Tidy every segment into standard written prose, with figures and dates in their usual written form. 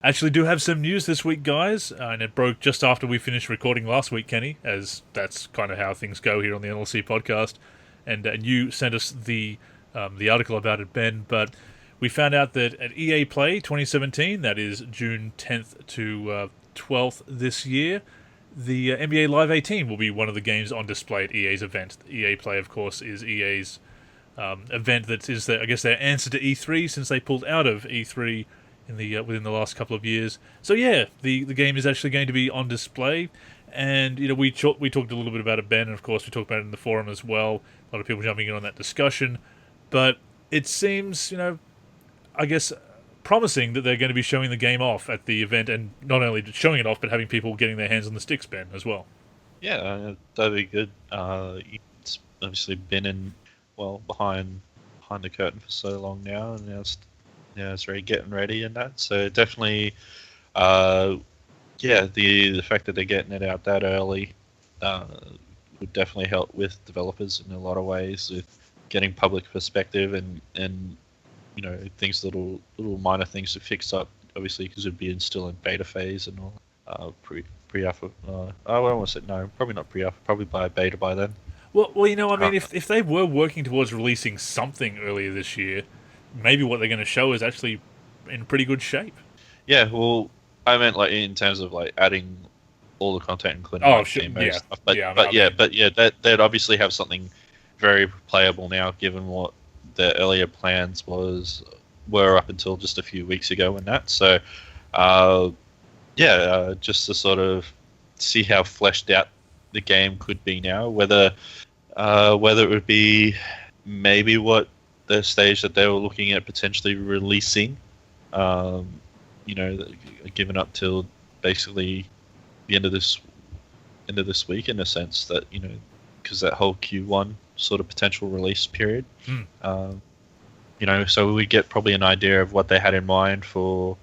Actually do have some news this week, guys, and it broke just after we finished recording last week, Kenny, as that's kind of how things go here on the NLSC podcast. And you sent us the article about it, Ben, but we found out that at EA Play 2017, that is June 10th to 12th this year, the NBA Live 18 will be one of the games on display at EA's event. EA Play, of course, is EA's event that is, I guess, their answer to E3 since they pulled out of E3 in the within the last couple of years. So yeah, the game is actually going to be on display, and we talked a little bit about it, Ben, and of course we talked about it in the forum as well. A lot of people jumping in on that discussion, but it seems I guess promising that they're going to be showing the game off at the event, and not only showing it off, but having people getting their hands on the sticks, Ben, as well. Yeah, that'd be good. It's obviously been behind the curtain for so long now, and now it's really getting ready and that. So definitely, the fact that they're getting it out that early would definitely help with developers in a lot of ways, with getting public perspective and things, little minor things to fix up, obviously, because it'd be still in beta phase and all. Pre-alpha. I want to say no, probably not pre-alpha. Probably by beta by then. Well, I mean, if they were working towards releasing something earlier this year, maybe what they're going to show is actually in pretty good shape. Yeah, well, I meant like in terms of like adding all the content, including game-based stuff. But they'd obviously have something very playable now, given what the earlier plans were up until just a few weeks ago and that. So, just to sort of see how fleshed out the game could be now, whether it would be maybe what the stage that they were looking at potentially releasing, given up till basically the end of this week, in a sense that because that whole Q1 sort of potential release period. So we get probably an idea of what they had in mind for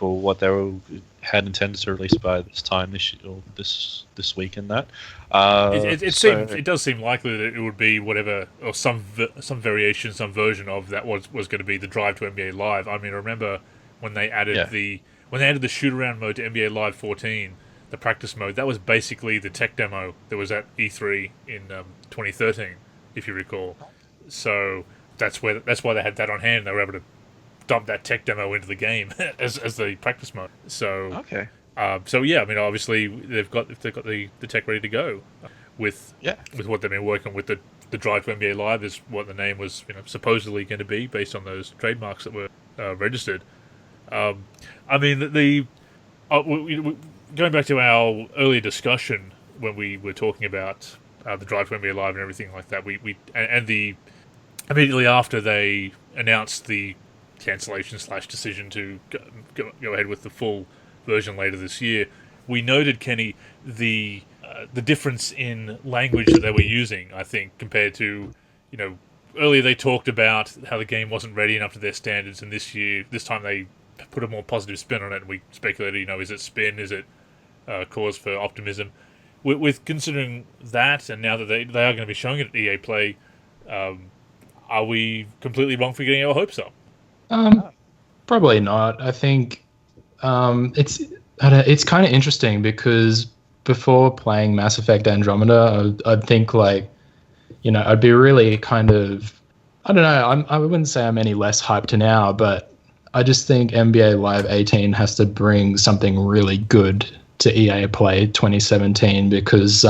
what they had intended to release by this time this week and that. It does seem likely that it would be whatever, or some variation, some version of that was going to be the drive to NBA Live. I mean, I remember when they added the shoot around mode to NBA Live 14, the practice mode. That was basically the tech demo that was at E3 in 2013, if you recall. So that's why they had that on hand. They were able to dump that tech demo into the game as the practice mode. So okay. I mean, obviously they've got the tech ready to go with what they've been working with. The drive to NBA Live is what the name was supposedly going to be based on those trademarks that were registered. I mean, going back to our earlier discussion when we were talking about the drive to NBA Live and everything like that, immediately after they announced the cancellation / decision to go ahead with the full version later this year, we noted, Kenny, the difference in language that they were using, I think, compared to, earlier they talked about how the game wasn't ready enough to their standards, and this time they put a more positive spin on it, and we speculated, is it spin, is it cause for optimism? With considering that, and now that they are going to be showing it at EA Play, are we completely wrong for getting our hopes up? Probably not. I think it's kind of interesting because before playing Mass Effect Andromeda, I'd think I'd be really kind of, I don't know, I wouldn't say I'm any less hyped now, but I just think NBA Live 18 has to bring something really good to EA Play 2017 because,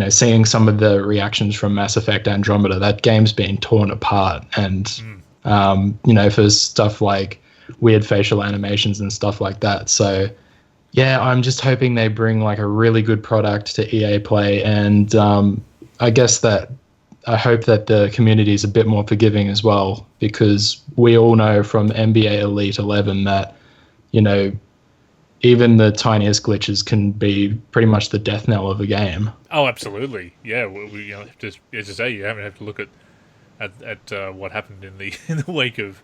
seeing some of the reactions from Mass Effect Andromeda, that game's been torn apart. And, for stuff like weird facial animations and stuff like that. So, yeah, I'm just hoping they bring a really good product to EA Play. And I guess that I hope that the community is a bit more forgiving as well, because we all know from NBA Elite 11 that, even the tiniest glitches can be pretty much the death knell of a game. Oh, absolutely. Yeah, we as I say, you have to look at what happened in the wake of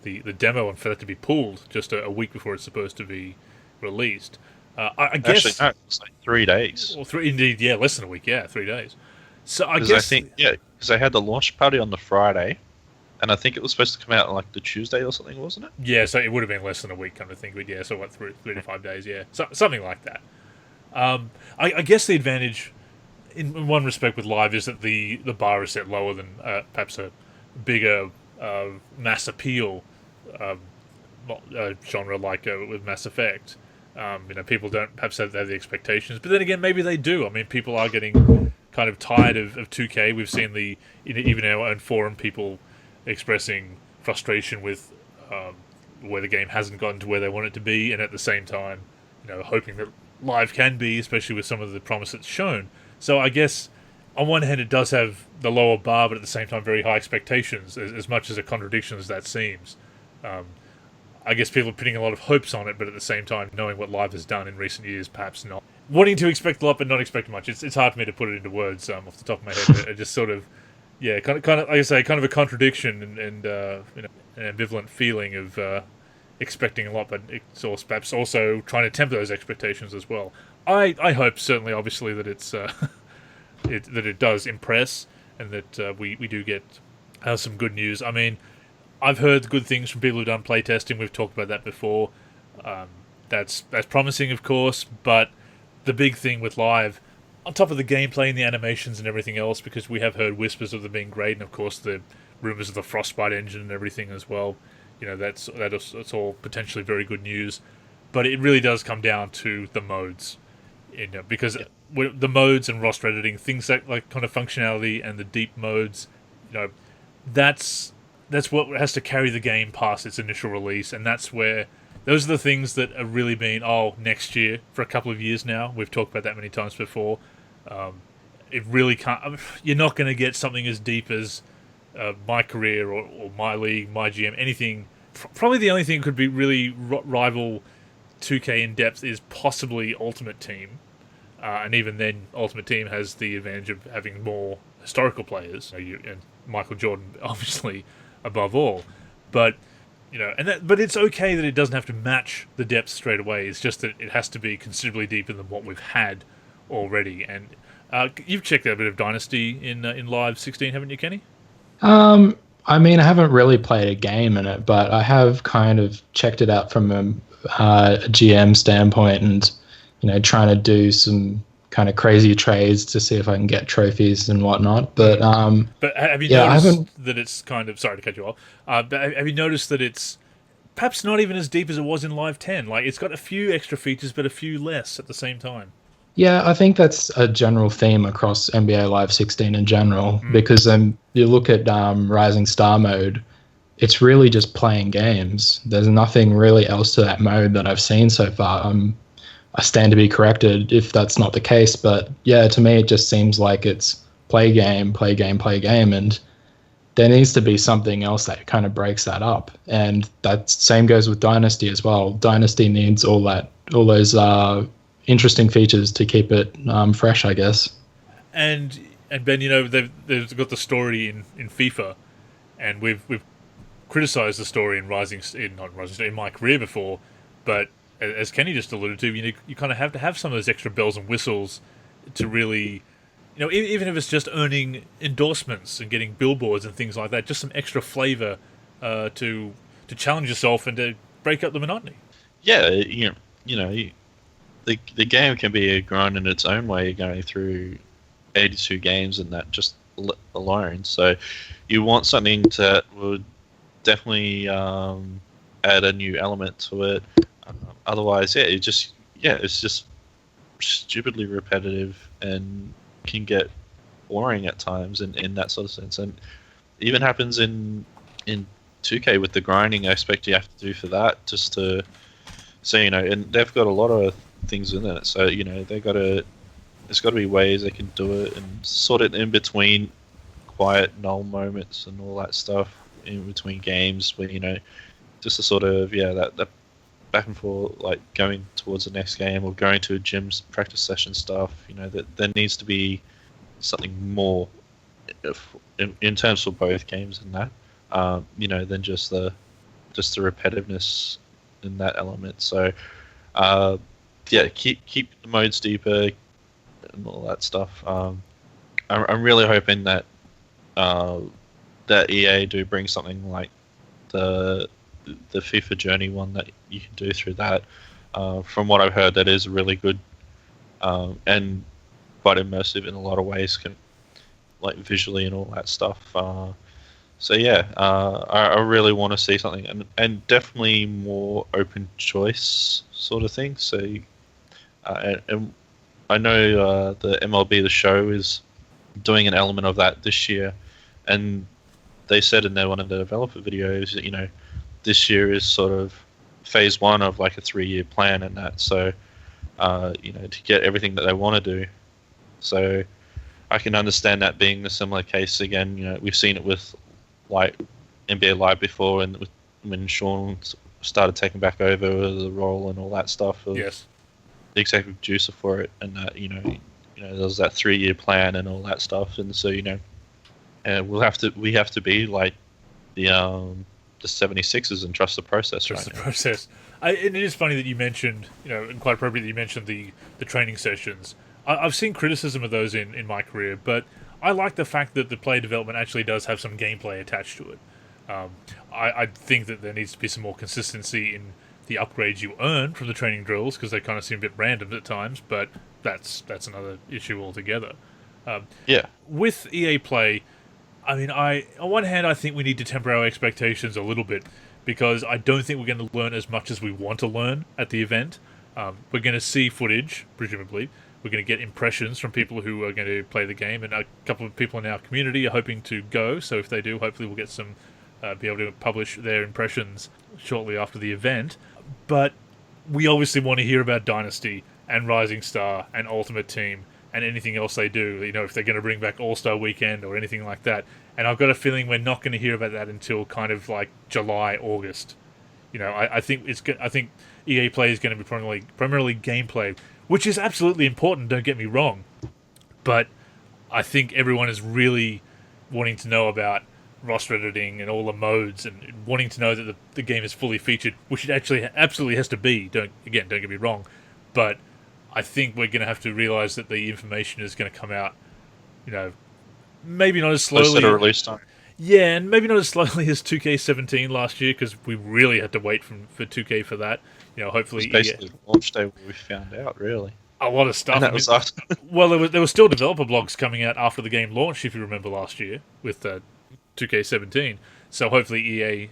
the demo, and for that to be pulled just a week before it's supposed to be released. I guess actually no, it's 3 days. Well, indeed, less than a week. 3 days. So I guess because they had the launch party on the Friday, And I think it was supposed to come out on like the Tuesday or something, wasn't it? Yeah, so it would have been less than a week, kind of thing. But yeah, so what, 3 to 5 days? Yeah, something like that. I guess the advantage, in one respect, with live is that the bar is set lower than perhaps a bigger mass appeal genre like with Mass Effect. People don't perhaps have the expectations, but then again, maybe they do. I mean, people are getting kind of tired of 2K. We've seen even our own forum people expressing frustration with where the game hasn't gotten to where they want it to be, and at the same time, hoping that live can be, especially with some of the promise it's shown. So I guess on one hand, it does have the lower bar, but at the same time, very high expectations. As much as a contradiction as that seems. I guess people are putting a lot of hopes on it, but at the same time, knowing what live has done in recent years, perhaps not. Wanting to expect a lot, but not expecting much. It's hard for me to put it into words off the top of my head. It just sort of, kind of, like I say, kind of a contradiction and an ambivalent feeling of expecting a lot, but it's also perhaps also trying to temper those expectations as well. I hope certainly, obviously, that it's that it does impress, and that we do get some good news. I mean, I've heard good things from people who've done playtesting. We've talked about that before. That's promising, of course, but the big thing with live, on top of the gameplay and the animations and everything else, because we have heard whispers of them being great, and of course the rumours of the Frostbite engine and everything as well. That's all potentially very good news. But it really does come down to the modes, because the modes and roster editing, things like kind of functionality and the deep modes, that's what has to carry the game past its initial release, and that's where those are the things that have really been next year for a couple of years now. We've talked about that many times before. It really can't. You're not going to get something as deep as My Career or My League, My GM, anything. Probably the only thing that could be really rival 2K in depth is possibly Ultimate Team, and even then, Ultimate Team has the advantage of having more historical players, and Michael Jordan obviously above all, but but it's okay that it doesn't have to match the depth straight away. It's just that it has to be considerably deeper than what we've had already. And you've checked out a bit of Dynasty in Live 16, haven't you, Kenny? I mean, I haven't really played a game in it, but I have kind of checked it out from a GM standpoint, and trying to do some kind of crazy trades to see if I can get trophies and whatnot. But have you noticed that it's kind of, sorry to cut you off, but have you noticed that it's perhaps not even as deep as it was in Live 10? Like, it's got a few extra features, but a few less at the same time. Yeah, I think that's a general theme across NBA Live 16 in general, because you look at Rising Star mode, it's really just playing games. There's nothing really else to that mode that I've seen so far. I stand to be corrected if that's not the case, but yeah, to me it just seems like it's play game, and there needs to be something else that kind of breaks that up. And that same goes with Dynasty as well. Dynasty needs all those interesting features to keep it fresh, I guess. And Ben, they've got the story in FIFA, and we've criticised the story in in My Career before, but as Kenny just alluded to, you kind of have to have some of those extra bells and whistles to really, even if it's just earning endorsements and getting billboards and things like that, just some extra flavour to challenge yourself and to break up the monotony. Yeah, the game can be a grind in its own way, going through 82 games and that just alone. So you want something that would definitely add a new element to it. Otherwise, it's just stupidly repetitive and can get boring at times in that sort of sense. And even happens in 2K with the grinding aspect you have to do for that, just to and they've got a lot of things in it. So there's got to be ways they can do it and sort it in between quiet null moments and all that stuff in between games, where just to sort of that back and forth, like going towards the next game or going to a gym's practice session stuff. That there needs to be something more in terms of both games and that, than just the repetitiveness in that element. So keep the modes deeper and all that stuff. I'm really hoping that that EA do bring something like the FIFA Journey one that you can do through that. From what I've heard, that is really good and quite immersive in a lot of ways, like visually and all that stuff. So yeah, I really want to see something, and definitely more open choice sort of thing. So, and I know the MLB The Show is doing an element of that this year, and they said in one of the developer videos that this year is sort of phase one of like a 3-year plan and that. So, to get everything that they want to do. So, I can understand that being the similar case again. We've seen it with like NBA Live before, and when Sean started taking back over the role and all that stuff. Yes. The executive producer for it, and that there was that 3-year plan and all that stuff, and so and we have to be like the 76ers and trust the process. Trust the process. And it is funny that you mentioned, and quite appropriate that you mentioned the training sessions. I've seen criticism of those in my career, but I like the fact that the player development actually does have some gameplay attached to it. I think that there needs to be some more consistency in the upgrades you earn from the training drills, because they kind of seem a bit random at times, but that's another issue altogether. With EA Play, I mean, on one hand, I think we need to temper our expectations a little bit, because I don't think we're going to learn as much as we want to learn at the event. We're going to see footage, presumably. We're going to get impressions from people who are going to play the game, and a couple of people in our community are hoping to go, so if they do, hopefully we'll get some, be able to publish their impressions shortly after the event. But we obviously want to hear about Dynasty and Rising Star and Ultimate Team and anything else they do, if they're going to bring back All-Star Weekend or anything like that. And I've got a feeling we're not going to hear about that until kind of like July, August. I think EA Play is going to be primarily gameplay, which is absolutely important, don't get me wrong. But I think everyone is really wanting to know about roster editing and all the modes, and wanting to know that the game is fully featured, which it actually absolutely has to be. Don't get me wrong. But I think we're going to have to realize that the information is going to come out, maybe not as slowly. Close to release time. Yeah, and maybe not as slowly as 2K17 last year, because we really had to wait for 2K for that. Hopefully, it was basically launch day when we found out, really. A lot of stuff. And that was after. Well, there were still developer blogs coming out after the game launched, if you remember last year with 2K17. So hopefully EA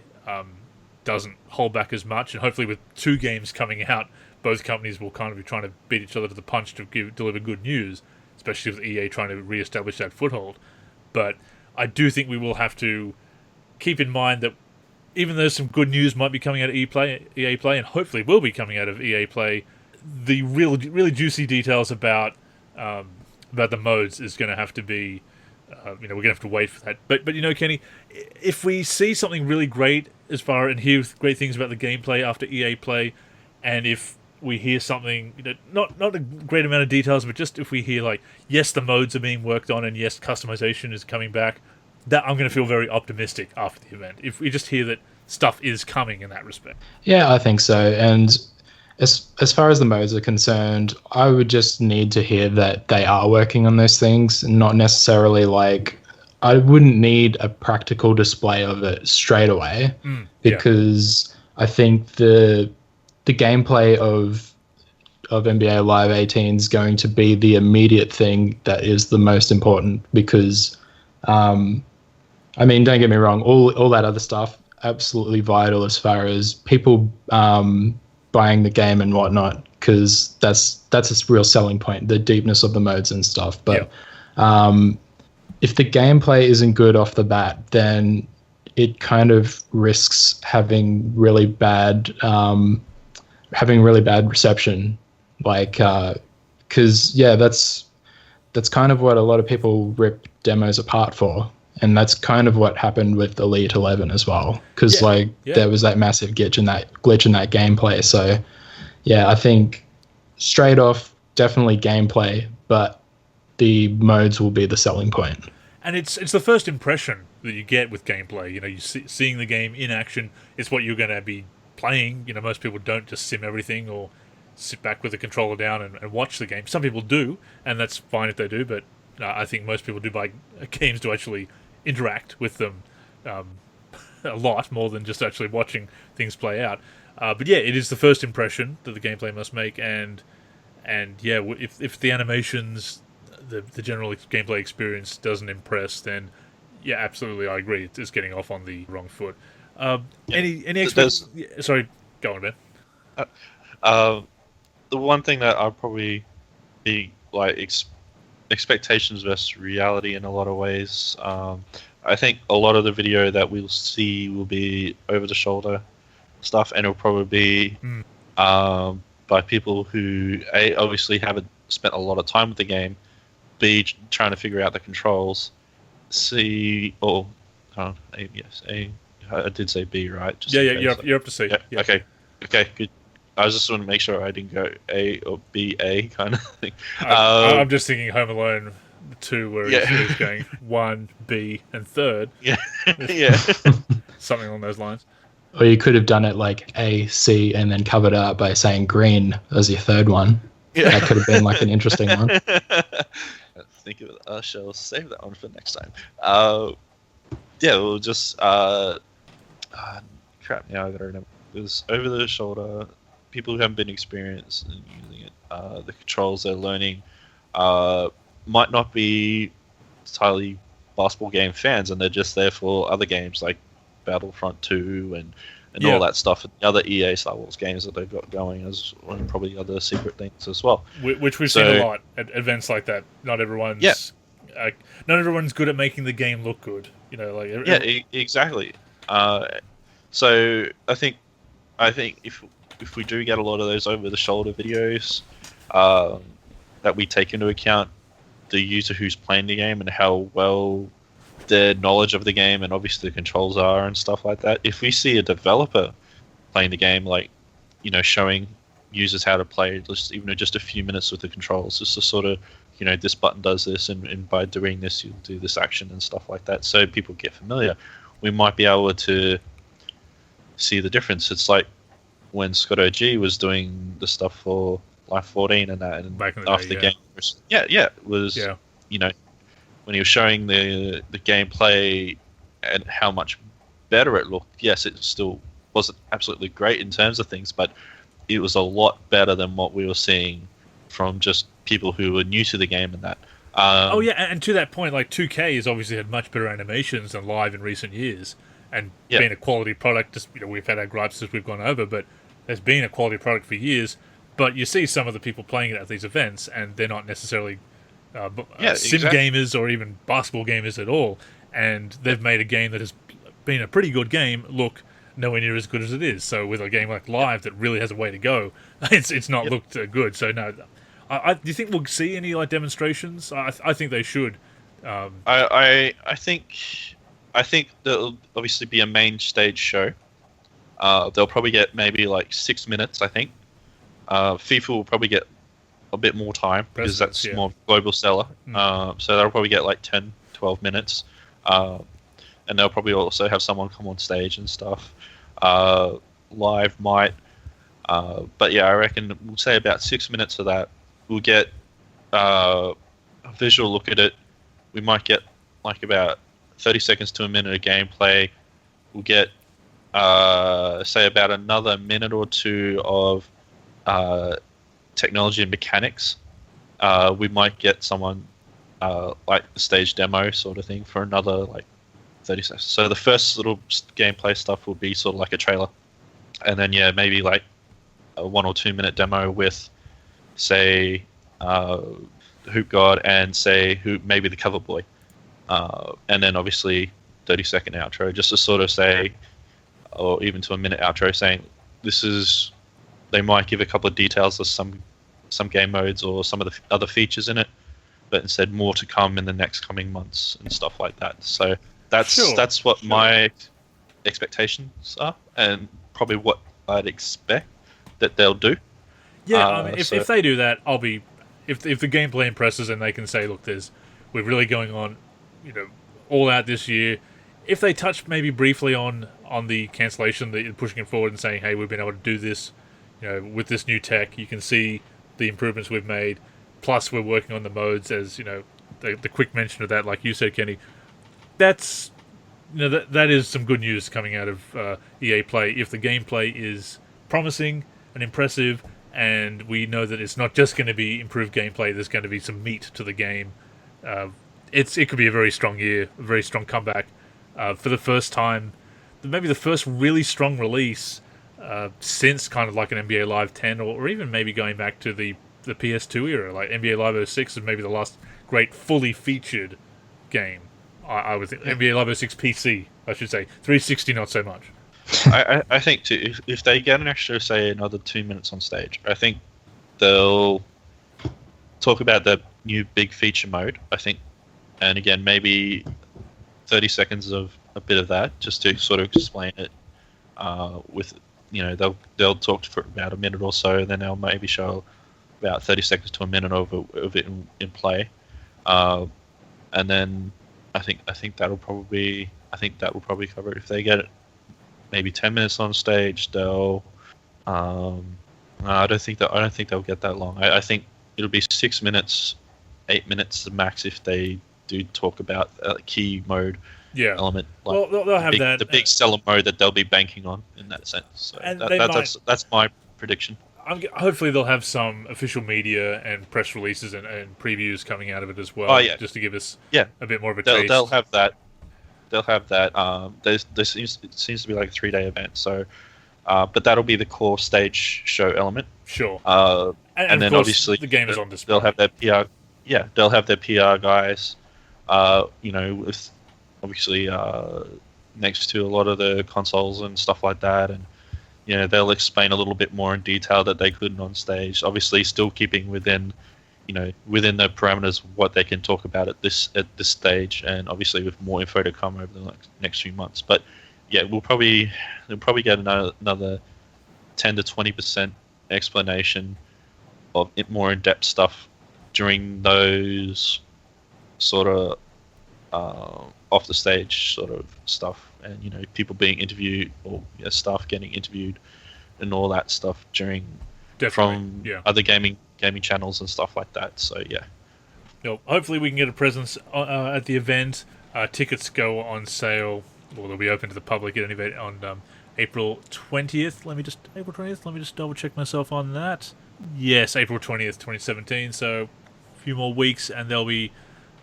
doesn't hold back as much, and hopefully with 2 games coming out, both companies will kind of be trying to beat each other to the punch to deliver good news, especially with EA trying to re-establish that foothold. But I do think we will have to keep in mind that even though some good news might be coming out of EA Play, and hopefully will be coming out of EA Play, the really juicy details about the modes is going to have to be, we're going to have to wait for that. But Kenny, if we see something really great and hear great things about the gameplay after EA Play, and if we hear something, not a great amount of details, but just if we hear like, yes, the modes are being worked on, and yes, customization is coming back, that I'm going to feel very optimistic after the event. If we just hear that stuff is coming in that respect. Yeah, I think so. And as far as the modes are concerned, I would just need to hear that they are working on those things, not necessarily like, I wouldn't need a practical display of it straight away, because I think the gameplay of NBA Live 18 is going to be the immediate thing that is the most important, because don't get me wrong, all that other stuff, absolutely vital as far as people buying the game and whatnot, because that's a real selling point, the deepness of the modes and stuff. But if the gameplay isn't good off the bat, then it kind of risks having really bad reception, because that's kind of what a lot of people rip demos apart for. And that's kind of what happened with Elite 11 as well, because there was that massive glitch in that gameplay. So, I think straight off, definitely gameplay, but the modes will be the selling point. And it's the first impression that you get with gameplay. You seeing the game in action is what you're going to be playing. Most people don't just sim everything or sit back with the controller down and watch the game. Some people do, and that's fine if they do, but I think most people do buy games to actually interact with them a lot more than just actually watching things play out. But yeah, it is the first impression that the gameplay must make, and yeah, if the animations, the general gameplay experience doesn't impress, then yeah, absolutely, I agree. It's getting off on the wrong foot. Any sorry, go on, Ben. The one thing that I'll probably be like expectations versus reality in a lot of ways. I think a lot of the video that we'll see will be over the shoulder stuff, and it'll probably be by people who obviously haven't spent a lot of time with the game, B, trying to figure out the controls, C, or I did say B, right? Just you're up to C. Yeah. Okay, good. I was just want to make sure I didn't go A or B, A kind of thing. I'm just thinking Home Alone 2, where he's going 1, B, and third. Yeah, something along those lines. Or you could have done it like A, C, and then covered it up by saying green as your third one. Yeah. That could have been like an interesting one. Think of it. I shall save that one for next time. We'll just crap. Now I gotta remember. It was over the shoulder. People who haven't been experienced in using it, the controls they're learning might not be entirely basketball game fans, and they're just there for other games like Battlefront 2 and all that stuff, and the other EA Star Wars games that they've got going, as well, and probably other secret things as well. Which we've seen a lot at events like that. Not everyone's good at making the game look good. You know, like exactly. So I think if we do get a lot of those over the shoulder videos, that we take into account the user who's playing the game and how well their knowledge of the game and obviously the controls are and stuff like that. If we see a developer playing the game, like, you know, showing users how to play just a few minutes with the controls, just to sort of, you know, this button does this, and by doing this you'll do this action and stuff like that, so people get familiar, we might be able to see the difference. It's like when Scott OG was doing the stuff for Life 14 and that, and after the game, you know, when he was showing the gameplay and how much better it looked. Yes, it still wasn't absolutely great in terms of things, but it was a lot better than what we were seeing from just people who were new to the game and that. And to that point, like 2K has obviously had much better animations than Live in recent years, and being a quality product. Just, you know, we've had our gripes as we've gone over, but there's been a quality product for years. But you see some of the people playing it at these events, and they're not necessarily sim gamers or even basketball gamers at all, and they've made a game that has been a pretty good game look nowhere near as good as it is. So with a game like Live that really has a way to go, it's not looked good. So no, do you think we'll see any like demonstrations? I think they should. I think there'll obviously be a main stage show. They'll probably get maybe like 6 minutes, I think. FIFA will probably get a bit more time because that's more global seller. So they'll probably get like 10, 12 minutes. And they'll probably also have someone come on stage and stuff. Live might. But yeah, I reckon we'll say about 6 minutes of that. We'll get a visual look at it. We might get like about 30 seconds to a minute of gameplay. We'll get, say, about another minute or two of technology and mechanics. We might get someone like the stage demo sort of thing for another like 30 seconds. So the first little gameplay stuff will be sort of like a trailer, and then maybe like a 1 or 2 minute demo with, say, Hoop God and say maybe the cover boy, and then obviously 30-second outro just to sort of say, or even to a minute outro saying this is. They might give a couple of details of some game modes or some of the other features in it, but instead more to come in the next coming months and stuff like that. So that's what my expectations are, and probably what I'd expect that they'll do. Yeah, if they do that, I'll be. If the gameplay impresses and they can say, look, we're really going on, you know, all out this year. If they touch maybe briefly on the cancellation, that you're pushing it forward and saying, hey, we've been able to do this. You know, with this new tech, you can see the improvements we've made. Plus, we're working on the modes, as you know, the quick mention of that, like you said, Kenny. That's that is some good news coming out of EA Play. If the gameplay is promising and impressive, and we know that it's not just going to be improved gameplay, there's going to be some meat to the game. It could be a very strong year, a very strong comeback for the first time, maybe the first really strong release since kind of like an NBA Live 10, or even maybe going back to the PS2 era, like NBA Live 06 is maybe the last great fully featured game. I would think NBA Live 06 PC, I should say. 360 not so much. I think too, if they get an extra, say, another 2 minutes on stage, I think they'll talk about the new big feature mode, I think, and again, maybe 30 seconds of a bit of that, just to sort of explain it with, they'll talk for about a minute or so, and then they'll maybe show about 30 seconds to a minute of it in play. And then I think that will probably cover it. If they get it maybe 10 minutes on stage, they'll no, I don't think they'll get that long. I think it'll be 6 minutes, 8 minutes the max if they do talk about a key mode element. Like they'll have the big seller mode that they'll be banking on in that sense. So and that's my prediction. Hopefully they'll have some official media and press releases and previews coming out of it as well. Oh, yeah. Just to give us a bit more of a taste. taste. They'll have that. It seems to be like a 3-day event. So, but that'll be the core stage show element. Sure. And then obviously the game is on display. They'll have their PR. Yeah, they'll have their PR guys. With obviously next to a lot of the consoles and stuff like that, and they'll explain a little bit more in detail that they couldn't on stage. Obviously, still keeping within the parameters of what they can talk about at this stage, and obviously with more info to come over the next few months. But yeah, they'll probably get another 10 to 20% explanation of it, more in-depth stuff during those sort of off the stage sort of stuff, and people being interviewed, or staff getting interviewed and all that stuff during from other gaming channels and stuff like that. So hopefully we can get a presence at the event. Tickets go on sale, or they'll be open to the public at any rate on April 20th. Let me just double check myself on that. Yes, April 20th, 2017. So a few more weeks, and they'll be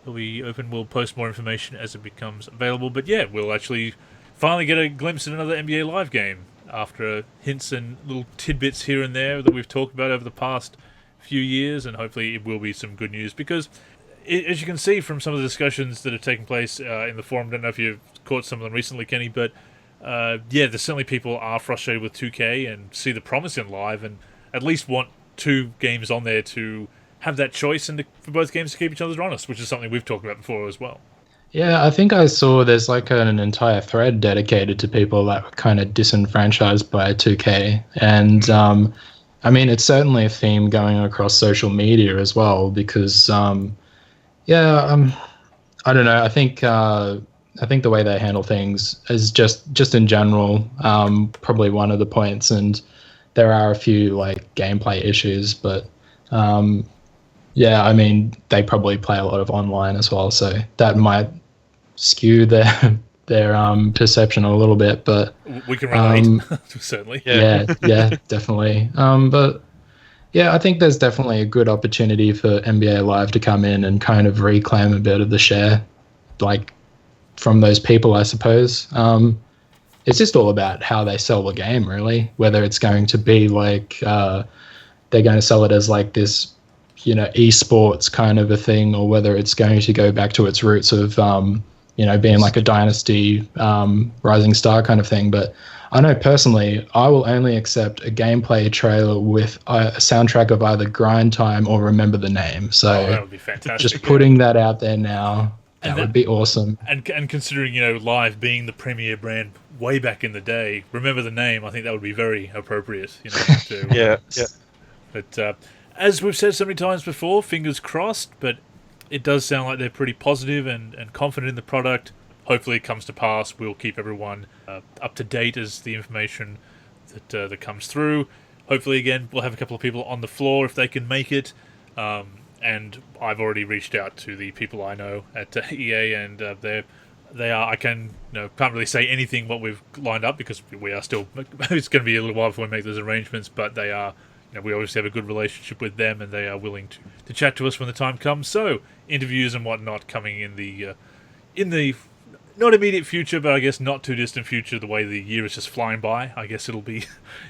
open. We'll post more information as it becomes available. But yeah, we'll actually finally get a glimpse at another NBA Live game after hints and little tidbits here and there that we've talked about over the past few years, and hopefully it will be some good news, because as you can see from some of the discussions that have taken place in the forum, I don't know if you've caught some of them recently, Kenny, but there's certainly people are frustrated with 2K and see the promise in Live and at least want two games on there to have that choice and for both games to keep each other honest, which is something we've talked about before as well. Yeah, I think I saw there's like an entire thread dedicated to people that were kind of disenfranchised by 2K. And I mean, it's certainly a theme going across social media as well, because I don't know. I think the way they handle things is just in general probably one of the points, and there are a few like gameplay issues, but I mean, they probably play a lot of online as well, so that might skew their perception a little bit, but we can relate. Certainly. Yeah, definitely. But yeah, I think there's definitely a good opportunity for NBA Live to come in and kind of reclaim a bit of the share, like from those people, I suppose. It's just all about how they sell the game, really. Whether it's going to be like they're going to sell it as like this, esports kind of a thing, or whether it's going to go back to its roots of being like a dynasty, rising star kind of thing. But I know personally, I will only accept a gameplay trailer with a soundtrack of either Grind Time or Remember the Name. So that would be fantastic. Just putting that out there now, that would be awesome. And considering, Live being the premier brand way back in the day, Remember the Name, I think that would be very appropriate. Yeah. But as we've said so many times before, fingers crossed, but it does sound like they're pretty positive and confident in the product. Hopefully it comes to pass. We'll keep everyone up to date as the information that comes through. Hopefully, again, we'll have a couple of people on the floor if they can make it. And I've already reached out to the people I know at EA, and they're They are. I can't really say anything what we've lined up because we are still. It's going to be a little while before we make those arrangements, but they are. We obviously have a good relationship with them, and they are willing to chat to us when the time comes. So interviews and whatnot coming in the not immediate future, but I guess not too distant future. The way the year is just flying by, I guess it'll be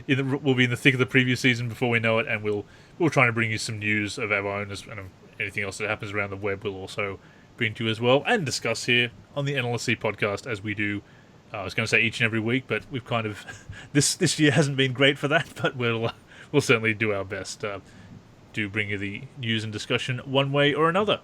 we'll be in the thick of the preview season before we know it, and we'll try to bring you some news of our own and anything else that happens around the web. We'll also bring to you as well and discuss here on the NLSC podcast as we do. I was going to say each and every week, but we've kind of this year hasn't been great for that, but we'll certainly do our best to bring you the news and discussion one way or another.